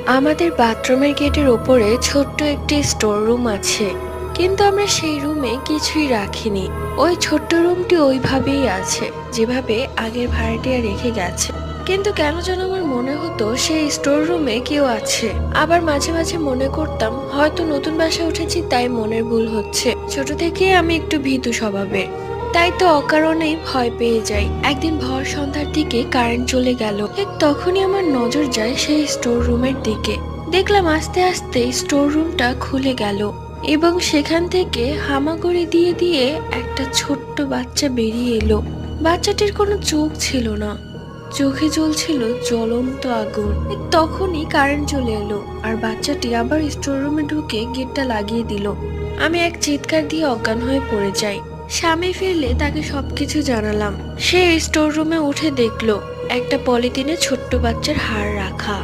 আমাদের বাথরুমের গেটের ওপরে ছোট্ট একটি স্টোর রুম আছে, কিন্তু আমরা সেই রুমে কিছুই রাখিনি। ওই ছোট্ট রুমটি ওইভাবেই আছে যেভাবে আগের ভাড়াটিয়া রেখে গেছে। কিন্তু কেন যেন আমার মনে হতো সেই স্টোর রুমে কেউ আছে। আবার মাঝে মাঝে মনে করতাম হয়তো নতুন বাসায় উঠেছি তাই মনের ভুল হচ্ছে। ছোট থেকে আমি একটু ভীতু স্বভাবের, তাই তো অকারণেই ভয় পেয়ে যাই। একদিন ভর সন্ধ্যার দিকে কারেন্ট চলে গেল, ঠিক তখনই আমার নজর যায় সেই স্টোর রুমের দিকে। দেখলাম আস্তে আস্তে স্টোর রুমটা খুলে গেল এবং সেখান থেকে হামাগুড়ি দিয়ে দিয়ে একটা ছোট্ট বাচ্চা বেরিয়ে এলো। বাচ্চাটির কোনো চোখ ছিল না, চোখে জ্বলছিল জ্বলন্ত আগুন। ঠিক তখনই কারেন্ট চলে এলো আর বাচ্চাটি আবার স্টোর রুমে ঢুকে গেটটা লাগিয়ে দিল। আমি এক চিৎকার দিয়ে অজ্ঞান হয়ে পড়ে যাই। স্বামী ফিরলে তাকে সবকিছু জানালাম। সে স্টোর রুমে উঠে দেখলো একটা পলিথিনে ছোট্ট বাচ্চার হাড় রাখা।